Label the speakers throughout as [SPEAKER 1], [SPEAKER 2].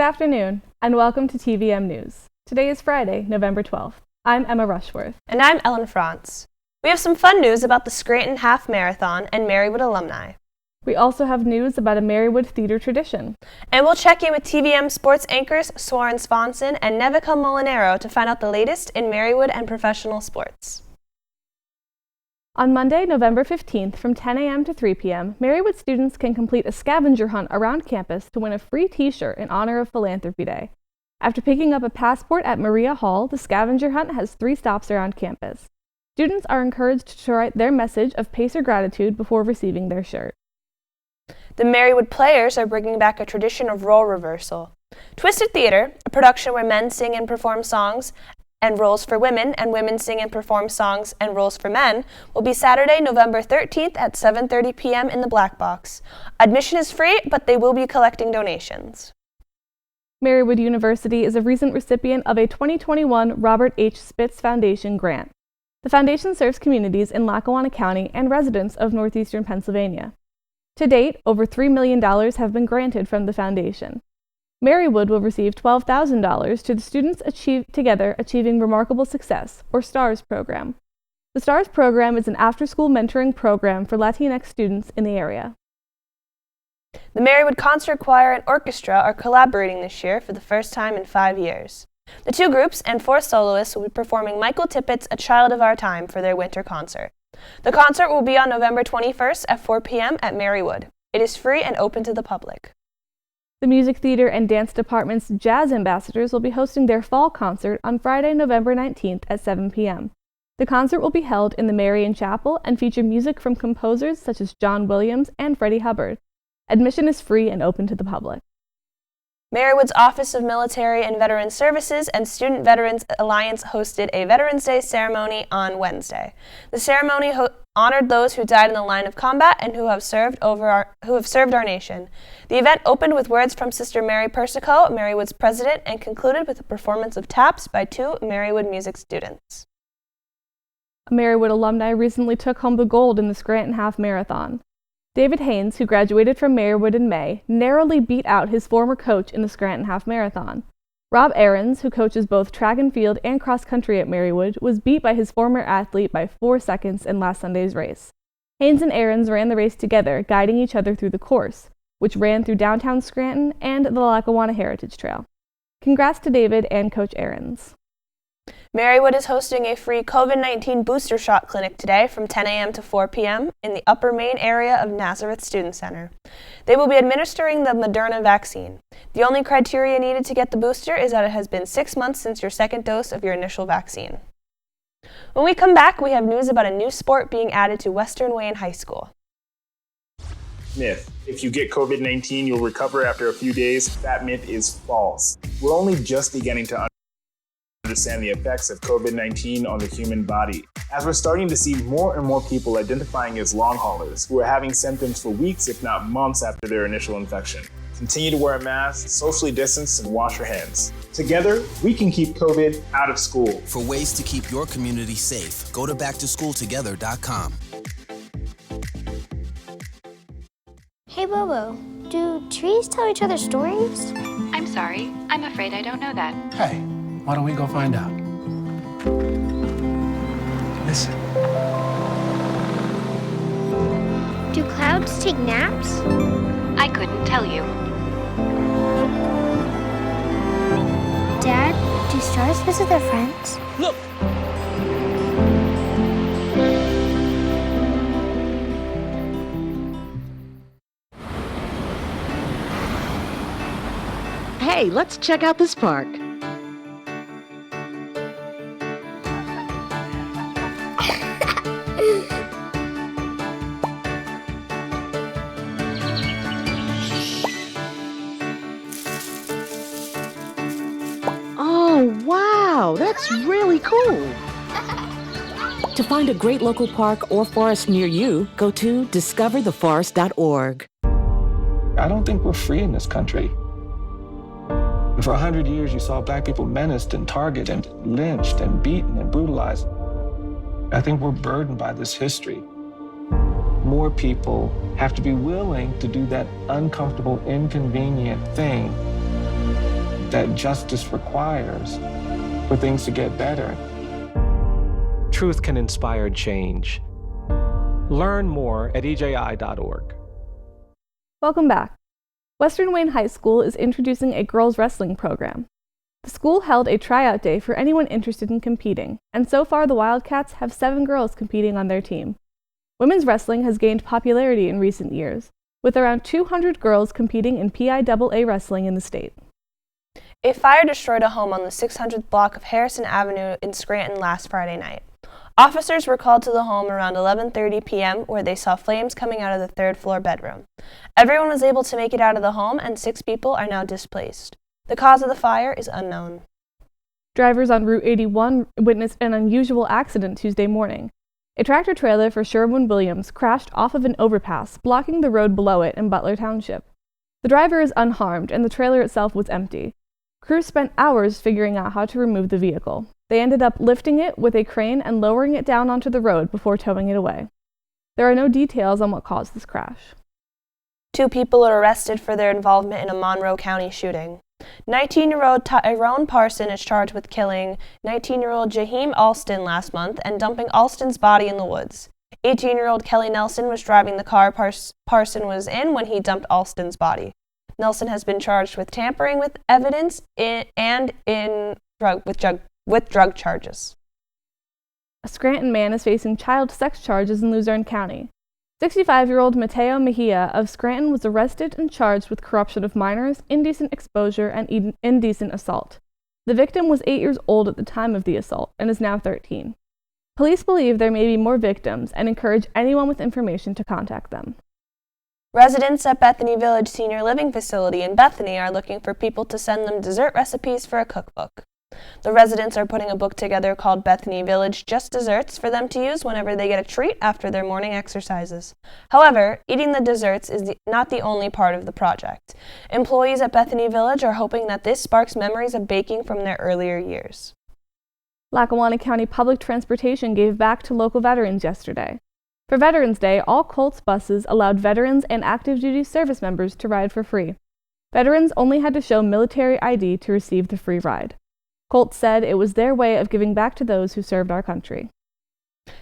[SPEAKER 1] Good afternoon, and welcome to TVM-News. Today is Friday, November 12th. I'm Emma Rushworth.
[SPEAKER 2] And I'm Ellen France. We have some fun news about the Scranton Half Marathon and Marywood alumni.
[SPEAKER 1] We also have news about a Marywood theater tradition.
[SPEAKER 2] And we'll check in with TVM sports anchors Soren Svanson and Nevica Molinero to find out the latest in Marywood and professional sports.
[SPEAKER 1] On Monday, November 15th, from 10 a.m. to 3 p.m., Marywood students can complete a scavenger hunt around campus to win a free t-shirt in honor of Philanthropy Day. After picking up a passport at Maria Hall, the scavenger hunt has 3 stops around campus. Students are encouraged to write their message of pacer gratitude before receiving their shirt.
[SPEAKER 2] The Marywood Players are bringing back a tradition of role reversal. Twisted Theater, a production where men sing and perform songs and roles for women, and women sing and perform songs and roles for men, will be Saturday, November 13th at 7:30 p.m. in the Black Box. Admission is free, but they will be collecting donations.
[SPEAKER 1] Marywood-University is a recent recipient of a 2021 Robert H. Spitz Foundation grant. The foundation serves communities in Lackawanna County and residents of northeastern Pennsylvania. To date, over $3 million have been granted from the foundation. Marywood will receive $12,000 to the Students Achieving Remarkable Success, or STARS program. The STARS program is an after-school mentoring program for Latinx students in the area.
[SPEAKER 2] The Marywood Concert Choir and Orchestra are collaborating this year for the first time in 5 years. The 2 groups and 4 soloists will be performing Michael Tippett's A Child of Our Time for their winter concert. The concert will be on November 21st at 4 p.m. at Marywood. It is free and open to the public.
[SPEAKER 1] The Music Theater and Dance Department's Jazz Ambassadors will be hosting their fall concert on Friday, November 19th at 7 p.m. The concert will be held in the Marian Chapel and feature music from composers such as John Williams and Freddie Hubbard. Admission is free and open to the public.
[SPEAKER 2] Marywood's Office of Military and Veteran Services and Student Veterans Alliance hosted a Veterans Day ceremony on Wednesday. The ceremony honored those who died in the line of combat and who have served our nation. The event opened with words from Sister Mary Persico, Marywood's president, and concluded with a performance of taps by 2 Marywood music students.
[SPEAKER 1] A Marywood alumni recently took home the gold in the Scranton Half Marathon. David Haynes, who graduated from Marywood in May, narrowly beat out his former coach in the Scranton Half Marathon. Rob Ahrens, who coaches both track and field and cross country at Marywood, was beat by his former athlete by 4 seconds in last Sunday's race. Haynes and Ahrens ran the race together, guiding each other through the course, which ran through downtown Scranton and the Lackawanna Heritage Trail. Congrats to David and Coach Ahrens.
[SPEAKER 2] Marywood is hosting a free COVID-19 booster shot clinic today from 10 a.m. to 4 p.m. in the upper main area of Nazareth Student Center. They will be administering the Moderna vaccine. The only criteria needed to get the booster is that it has been 6 months since your second dose of your initial vaccine. When we come back, we have news about a new sport being added to Western Wayne High School.
[SPEAKER 3] Myth. If you get COVID-19, you'll recover after a few days. That myth is false. We're only just beginning to understand the effects of COVID-19 on the human body, as we're starting to see more and more people identifying as long haulers who are having symptoms for weeks, if not months, after their initial infection. Continue to wear a mask, socially distance, and wash your hands. Together, we can keep COVID out of school.
[SPEAKER 4] For ways to keep your community safe, go to backtoschooltogether.com.
[SPEAKER 5] Hey Bobo, do trees tell each other stories?
[SPEAKER 6] I'm sorry, I'm afraid I don't know that.
[SPEAKER 7] Hey, why don't we go find out? Listen.
[SPEAKER 5] Do clouds take naps?
[SPEAKER 6] I couldn't tell you.
[SPEAKER 5] Dad, do stars visit their friends?
[SPEAKER 7] Look!
[SPEAKER 8] Hey, let's check out this park. Oh, wow, that's really cool. To find a great local park or forest near you, go to discovertheforest.org.
[SPEAKER 9] I don't think we're free in this country. For 100 years, you saw Black people menaced and targeted and lynched and beaten and brutalized. I think we're burdened by this history. More people have to be willing to do that uncomfortable, inconvenient thing that justice requires for things to get better. Truth can inspire change. Learn more at EJI.org.
[SPEAKER 1] Welcome back. Western Wayne High School is introducing a girls wrestling program. The school held a tryout day for anyone interested in competing, and so far the Wildcats have 7 girls competing on their team. Women's wrestling has gained popularity in recent years, with around 200 girls competing in PIAA wrestling in the state.
[SPEAKER 2] A fire destroyed a home on the 600th block of Harrison Avenue in Scranton last Friday night. Officers were called to the home around 11:30 p.m. where they saw flames coming out of the 3rd floor bedroom. Everyone was able to make it out of the home and 6 people are now displaced. The cause of the fire is unknown.
[SPEAKER 1] Drivers on Route 81 witnessed an unusual accident Tuesday morning. A tractor-trailer for Sherwin-Williams crashed off of an overpass, blocking the road below it in Butler Township. The driver is unharmed, and the trailer itself was empty. Crews spent hours figuring out how to remove the vehicle. They ended up lifting it with a crane and lowering it down onto the road before towing it away. There are no details on what caused this crash.
[SPEAKER 2] 2 people are arrested for their involvement in a Monroe County shooting. 19-year-old Tyrone Parson is charged with killing 19-year-old Jaheim Alston last month and dumping Alston's body in the woods. 18-year-old Kelly Nelson was driving the car Parson was in when he dumped Alston's body. Nelson has been charged with tampering with evidence with drug charges.
[SPEAKER 1] A Scranton man is facing child sex charges in Luzerne County. 65-year-old Mateo Mejia of Scranton was arrested and charged with corruption of minors, indecent exposure, and indecent assault. The victim was 8 years old at the time of the assault and is now 13. Police believe there may be more victims and encourage anyone with information to contact them.
[SPEAKER 2] Residents at Bethany Village Senior Living Facility in Bethany are looking for people to send them dessert recipes for a cookbook. The residents are putting a book together called Bethany Village Just Desserts for them to use whenever they get a treat after their morning exercises. However, eating the desserts is not the only part of the project. Employees at Bethany Village are hoping that this sparks memories of baking from their earlier years.
[SPEAKER 1] Lackawanna County Public Transportation gave back to local veterans yesterday. For Veterans Day, all Colts buses allowed veterans and active duty service members to ride for free. Veterans only had to show military ID to receive the free ride. Colts said it was their way of giving back to those who served our country.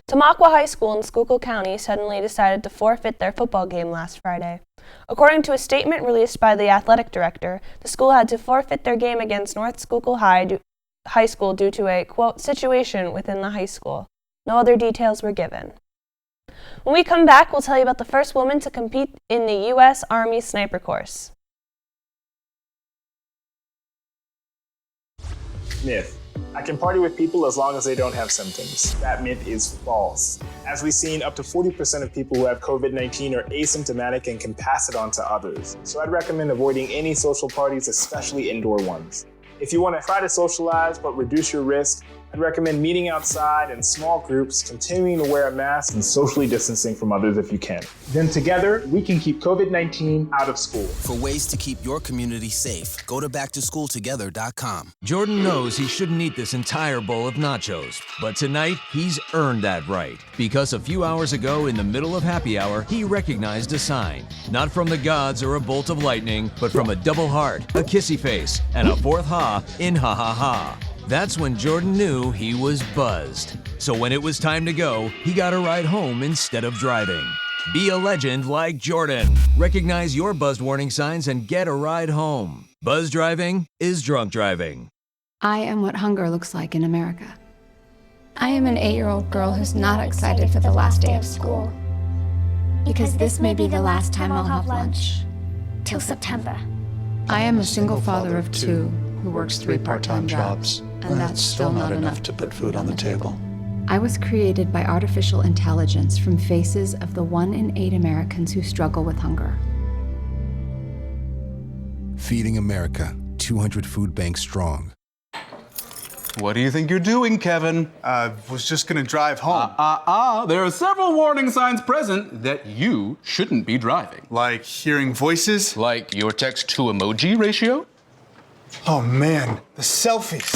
[SPEAKER 2] Tamaqua High School in Schuylkill County suddenly decided to forfeit their football game last Friday. According to a statement released by the athletic director, the school had to forfeit their game against North Schuylkill High School due to a, quote, situation within the high school. No other details were given. When we come back, we'll tell you about the first woman to compete in the U.S. Army sniper course.
[SPEAKER 3] Myth. I can party with people as long as they don't have symptoms. That myth is false. As we've seen, up to 40% of people who have COVID-19 are asymptomatic and can pass it on to others. So I'd recommend avoiding any social parties, especially indoor ones. If you want to try to socialize but reduce your risk, I'd recommend meeting outside in small groups, continuing to wear a mask, and socially distancing from others if you can. Then together, we can keep COVID-19 out of school.
[SPEAKER 4] For ways to keep your community safe, go to backtoschooltogether.com.
[SPEAKER 10] Jordan knows he shouldn't eat this entire bowl of nachos, but tonight he's earned that right. Because a few hours ago in the middle of happy hour, he recognized a sign. Not from the gods or a bolt of lightning, but from a double heart, a kissy face, and a fourth ha in ha ha ha. That's when Jordan knew he was buzzed. So when it was time to go, he got a ride home instead of driving. Be a legend like Jordan. Recognize your buzzed warning signs and get a ride home. Buzz driving is drunk driving.
[SPEAKER 11] I am what hunger looks like in America. I am an 8-year-old girl who's not excited for the last day of school. Because this may be the last time I'll have lunch. Till September. I am a single father of 2 who works 3 part-time jobs. And that's still not enough to put food on the table. I was created by artificial intelligence from faces of the 1 in 8 Americans who struggle with hunger.
[SPEAKER 4] Feeding America, 200 food banks strong.
[SPEAKER 12] What do you think you're doing, Kevin?
[SPEAKER 13] Was just gonna drive home.
[SPEAKER 12] There are several warning signs present that you shouldn't be driving.
[SPEAKER 13] Like hearing voices?
[SPEAKER 12] Like your text-to-emoji ratio?
[SPEAKER 13] Oh man, the selfies.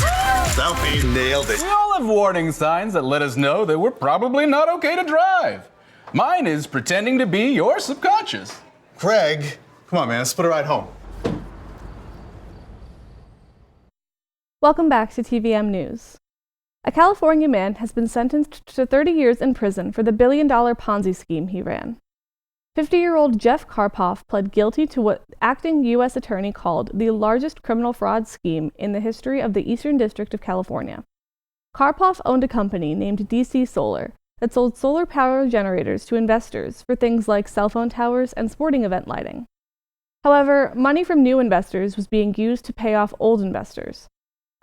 [SPEAKER 12] Selfie, nailed it. We all have warning signs that let us know that we're probably not okay to drive. Mine is pretending to be your subconscious.
[SPEAKER 13] Greg, come on man, let's put a ride home.
[SPEAKER 1] Welcome back to TVM-News. A California man has been sentenced to 30 years in prison for the billion-dollar Ponzi scheme he ran. 50-year-old Jeff Karpoff pled guilty to what acting U.S. attorney called the largest criminal fraud scheme in the history of the Eastern District of California. Karpoff owned a company named DC Solar that sold solar power generators to investors for things like cell phone towers and sporting event lighting. However, money from new investors was being used to pay off old investors.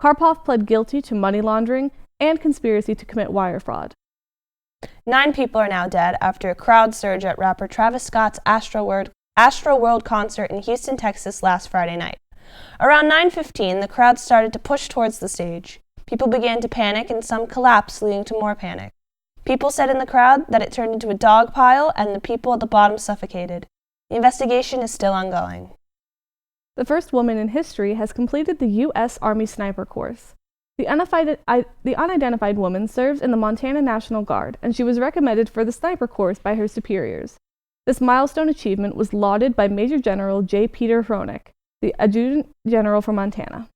[SPEAKER 1] Karpoff pled guilty to money laundering and conspiracy to commit wire fraud.
[SPEAKER 2] 9 people are now dead after a crowd surge at rapper Travis Scott's Astroworld concert in Houston, Texas last Friday night. Around 9:15, the crowd started to push towards the stage. People began to panic and some collapsed, leading to more panic. People said in the crowd that it turned into a dog pile and the people at the bottom suffocated. The investigation is still ongoing.
[SPEAKER 1] The first woman in history has completed the U.S. Army Sniper course. The unidentified woman serves in the Montana National Guard, and she was recommended for the sniper course by her superiors. This milestone achievement was lauded by Major General J. Peter Hronik, the Adjutant General for Montana.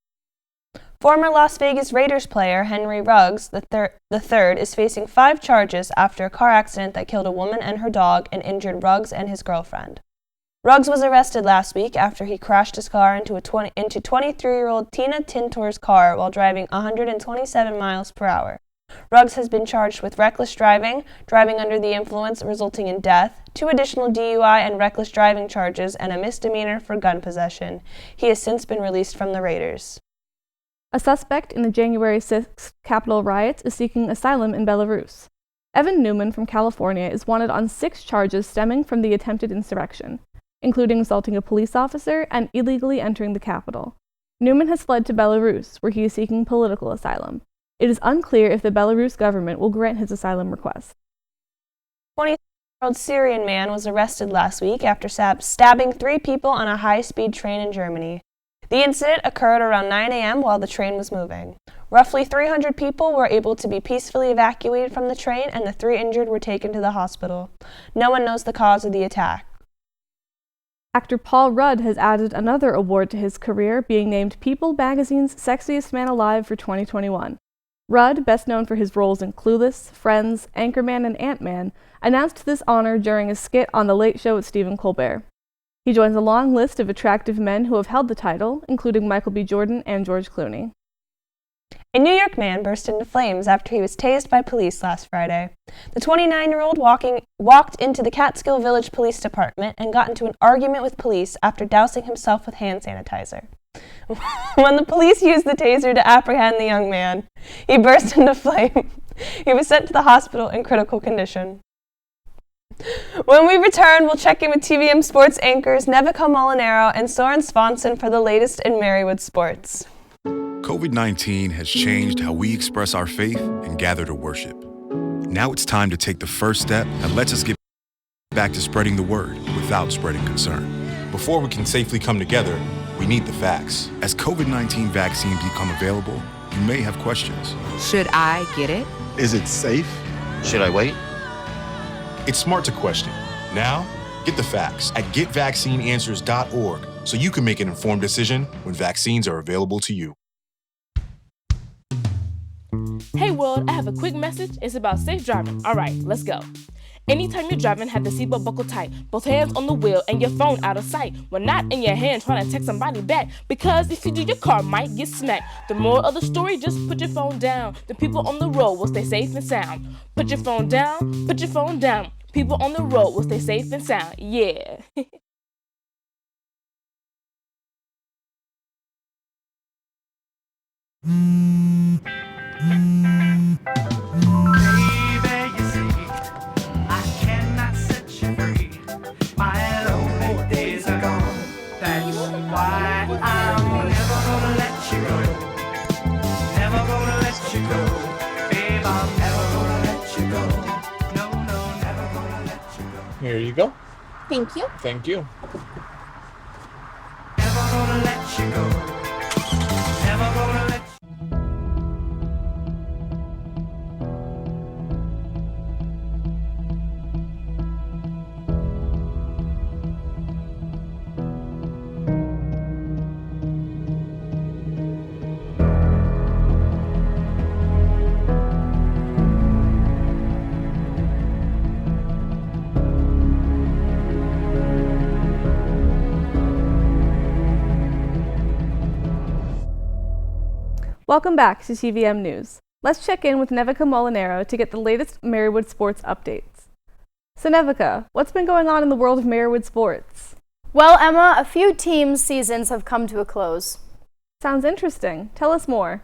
[SPEAKER 2] Former Las Vegas Raiders player Henry Ruggs III is facing 5 charges after a car accident that killed a woman and her dog and injured Ruggs and his girlfriend. Ruggs was arrested last week after he crashed his car into 23-year-old Tina Tintor's car while driving 127 miles per hour. Ruggs has been charged with reckless driving, driving under the influence resulting in death, 2 additional DUI and reckless driving charges, and a misdemeanor for gun possession. He has since been released from the Raiders.
[SPEAKER 1] A suspect in the January 6th Capitol riots is seeking asylum in Belarus. Evan Newman from California is wanted on 6 charges stemming from the attempted insurrection, including assaulting a police officer and illegally entering the Capitol. Newman has fled to Belarus, where he is seeking political asylum. It is unclear if the Belarus government will grant his asylum request.
[SPEAKER 2] A 23-year-old Syrian man was arrested last week after stabbing 3 people on a high-speed train in Germany. The incident occurred around 9 a.m. while the train was moving. Roughly 300 people were able to be peacefully evacuated from the train, and the 3 injured were taken to the hospital. No one knows the cause of the attack.
[SPEAKER 1] Actor Paul Rudd has added another award to his career, being named People magazine's Sexiest Man Alive for 2021. Rudd, best known for his roles in Clueless, Friends, Anchorman, and Ant-Man, announced this honor during a skit on The Late Show with Stephen Colbert. He joins a long list of attractive men who have held the title, including Michael B. Jordan and George Clooney.
[SPEAKER 2] A New York man burst into flames after he was tased by police last Friday. The 29-year-old walked into the Catskill Village Police Department and got into an argument with police after dousing himself with hand sanitizer. When the police used the taser to apprehend the young man, he burst into flame. He was sent to the hospital in critical condition. When we return, we'll check in with TVM Sports anchors Nevica Molinaro and Soren Svanson for the latest in Marywood sports.
[SPEAKER 14] COVID-19 has changed how we express our faith and gather to worship. Now it's time to take the first step that lets us get back to spreading the word without spreading concern. Before we can safely come together, we need the facts. As COVID-19 vaccines become available, you may have questions.
[SPEAKER 15] Should I get it?
[SPEAKER 14] Is it safe? Should I wait? It's smart to question. Now, get the facts at getvaccineanswers.org so you can make an informed decision when vaccines are available to you.
[SPEAKER 16] Hey world, I have a quick message. It's about safe driving. All right, let's go. Anytime you're driving, have the seatbelt buckle tight. Both hands on the wheel and your phone out of sight. When not in your hand, trying to text somebody back. Because if you do, your car might get smacked. The moral of the story, just put your phone down. The people on the road will stay safe and sound. Put your phone down, put your phone down. People on the road will stay safe and sound. Yeah.
[SPEAKER 17] Here you go.
[SPEAKER 18] Thank you.
[SPEAKER 17] Thank you.
[SPEAKER 18] Never gonna let you go. Never gonna let
[SPEAKER 1] Welcome back to TVM-News. Let's check in with Nevica Molinaro to get the latest Marywood sports updates. So Nevica, what's been going on in the world of Marywood sports?
[SPEAKER 15] Well, Emma, a few teams' seasons have come to a close.
[SPEAKER 1] Sounds interesting. Tell us more.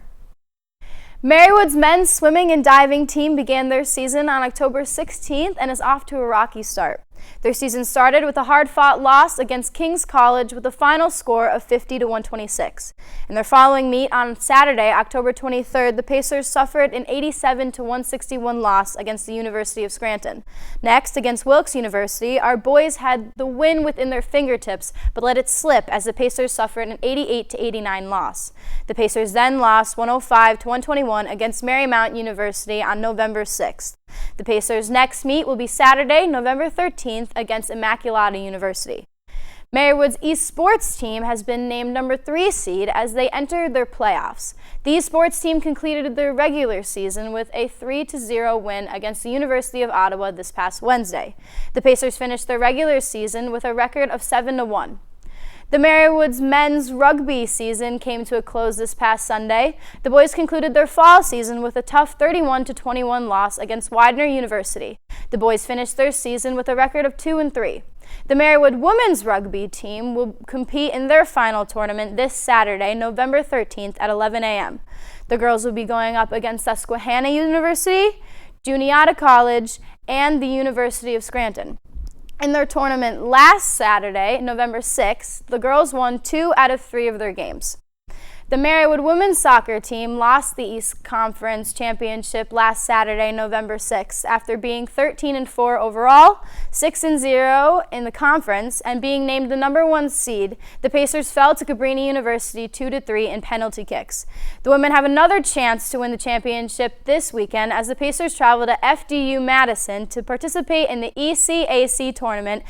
[SPEAKER 15] Marywood's men's swimming and diving team began their season on October 16th and is off to a rocky start. Their season started with a hard-fought loss against King's College with a final score of 50-126. In their following meet on Saturday, October 23rd, the Pacers suffered an 87-161 loss against the University of Scranton. Next, against Wilkes University, our boys had the win within their fingertips, but let it slip as the Pacers suffered an 88-89 loss. The Pacers then lost 105-121 against Marymount University on November 6th. The Pacers' next meet will be Saturday, November 13th against Immaculata University. Marywood's eSports team has been named number 3 seed as they entered their playoffs. The eSports team concluded their regular season with a 3-0 win against the University of Ottawa this past Wednesday. The Pacers finished their regular season with a record of 7-1. The Marywood's men's rugby season came to a close this past Sunday. The boys concluded their fall season with a tough 31-21 loss against Widener University. The boys finished their season with a record of 2-3. The Marywood women's rugby team will compete in their final tournament this Saturday, November 13th at 11 a.m. The girls will be going up against Susquehanna University, Juniata College, and the University of Scranton. In their tournament last Saturday, November 6th, the girls won 2 out of 3 of their games. The Marywood women's soccer team lost the East Conference Championship last Saturday, November 6th, after being 13-4 overall, 6-0 in the conference, and being named the number 1 seed. The Pacers fell to Cabrini University 2-3 in penalty kicks. The women have another chance to win the championship this weekend as the Pacers travel to FDU Madison to participate in the ECAC tournament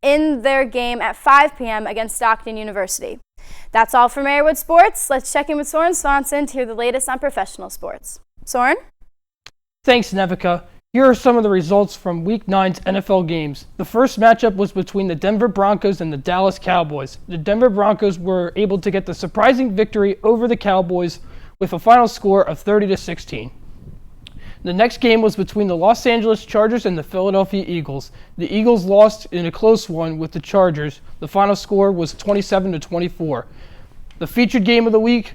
[SPEAKER 15] in their game at 5 p.m. against Stockton University. That's all for Marywood Sports. Let's check in with Soren Swanson to hear the latest on professional sports. Soren?
[SPEAKER 17] Thanks, Nevica. Here are some of the results from Week 9's NFL games. The first matchup was between the Denver Broncos and the Dallas Cowboys. The Denver Broncos were able to get the surprising victory over the Cowboys with a final score of 30-16. The next game was between the Los Angeles Chargers and the Philadelphia Eagles. The Eagles lost in a close one with the Chargers. The final score was 27-24. The featured game of the week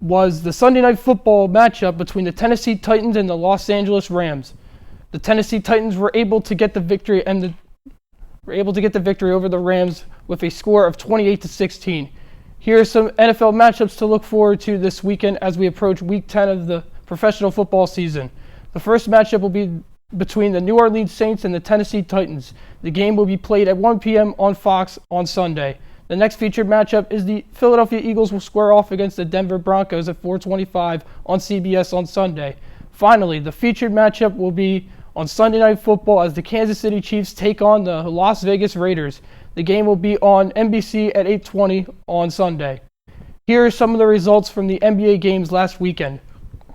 [SPEAKER 17] was the Sunday Night Football matchup between the Tennessee Titans and the Los Angeles Rams. The Tennessee Titans were able to get the victory over the Rams with a score of 28-16. Here are some NFL matchups to look forward to this weekend as we approach Week 10 of the professional football season. The first matchup will be between the New Orleans Saints and the Tennessee Titans. The game will be played at 1 p.m. on Fox on Sunday. The next featured matchup is the Philadelphia Eagles will square off against the Denver Broncos at 4:25 on CBS on Sunday. Finally, the featured matchup will be on Sunday Night Football as the Kansas City Chiefs take on the Las Vegas Raiders. The game will be on NBC at 8:20 on Sunday. Here are some of the results from the NBA games last weekend.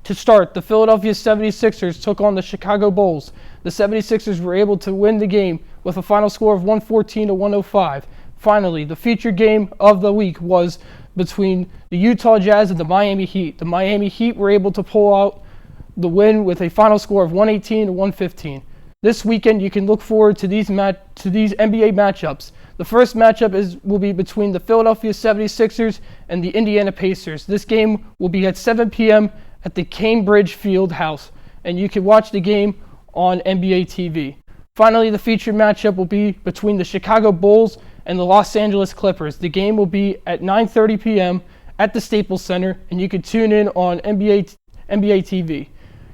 [SPEAKER 17] To start, the Philadelphia 76ers took on the Chicago Bulls. The 76ers were able to win the game with a final score of 114-105. Finally, the featured game of the week was between the Utah Jazz and the Miami Heat. The Miami Heat were able to pull out the win with a final score of 118-115. This weekend, you can look forward to these NBA matchups. The first matchup will be between the Philadelphia 76ers and the Indiana Pacers. This game will be at 7 p.m. at the Cambridge Field House, and you can watch the game on NBA TV. Finally, the featured matchup will be between the Chicago Bulls and the Los Angeles Clippers. The game will be at 9:30 p.m. at the Staples Center, and you can tune in on NBA TV.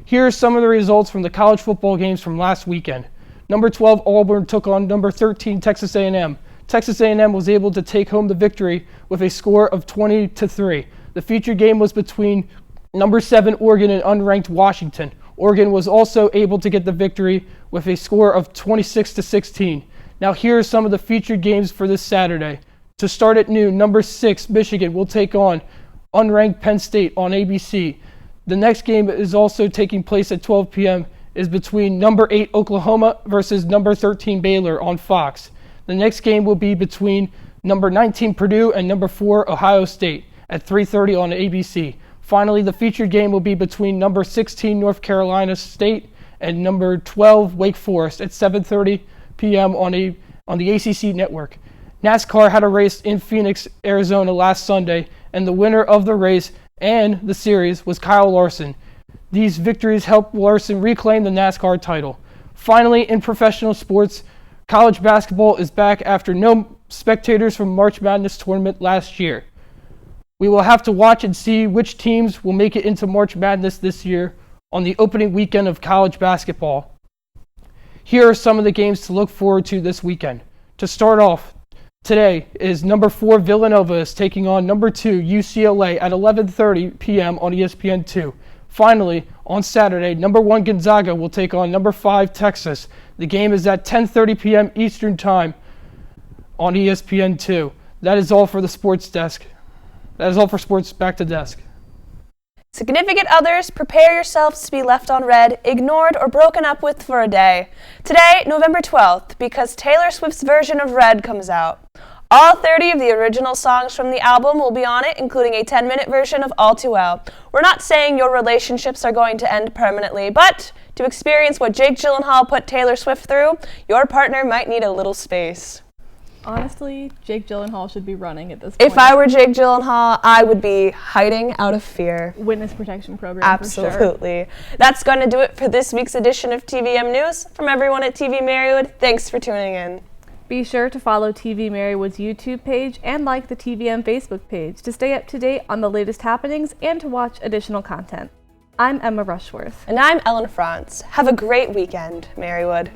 [SPEAKER 17] Here are some of the results from the college football games from last weekend. Number 12 Auburn took on number 13 Texas A&M. Texas A&M was able to take home the victory with a score of 20-3. The featured game was between number 7 Oregon and unranked Washington. Oregon was also able to get the victory with a score of 26-16. Now here are some of the featured games for this Saturday. To start at noon, number 6 Michigan will take on unranked Penn State on ABC. The next game is also taking place at 12 p.m. is between number 8 Oklahoma versus number 13 Baylor on Fox. The next game will be between number 19 Purdue and number 4 Ohio State at 3:30 on ABC. Finally, the featured game will be between number 16 North Carolina State and number 12 Wake Forest at 7:30 p.m. on the ACC network. NASCAR had a race in Phoenix, Arizona last Sunday, and the winner of the race and the series was Kyle Larson. These victories helped Larson reclaim the NASCAR title. Finally, in professional sports, college basketball is back after no spectators from March Madness tournament last year. We will have to watch and see which teams will make it into March Madness this year on the opening weekend of college basketball. Here are some of the games to look forward to this weekend. To start off, today is number 4 Villanova is taking on number 2 UCLA at 11:30 p.m. on ESPN2. Finally, on Saturday, number 1 Gonzaga will take on number 5 Texas. The game is at 10:30 p.m. Eastern Time on ESPN2. That is all for the sports desk. That is all for sports. Back to desk.
[SPEAKER 2] Significant others, prepare yourselves to be left on red, ignored, or broken up with for a day. Today, November 12th, because Taylor Swift's version of Red comes out. All 30 of the original songs from the album will be on it, including a 10-minute version of All Too Well. We're not saying your relationships are going to end permanently, but to experience what Jake Gyllenhaal put Taylor Swift through, your partner might need a little space.
[SPEAKER 1] Honestly, Jake Gyllenhaal should be running at this point.
[SPEAKER 2] If I were Jake Gyllenhaal, I would be hiding out of fear.
[SPEAKER 1] Witness protection program,
[SPEAKER 2] absolutely.
[SPEAKER 1] For sure.
[SPEAKER 2] That's going to do it for this week's edition of TVM-News. From everyone at TV-Marywood, thanks for tuning in.
[SPEAKER 1] Be sure to follow TV-Marywood's YouTube page and like the TVM Facebook page to stay up to date on the latest happenings and to watch additional content. I'm Emma Rushworth.
[SPEAKER 2] And I'm Ellen Franz. Have a great weekend, Marywood.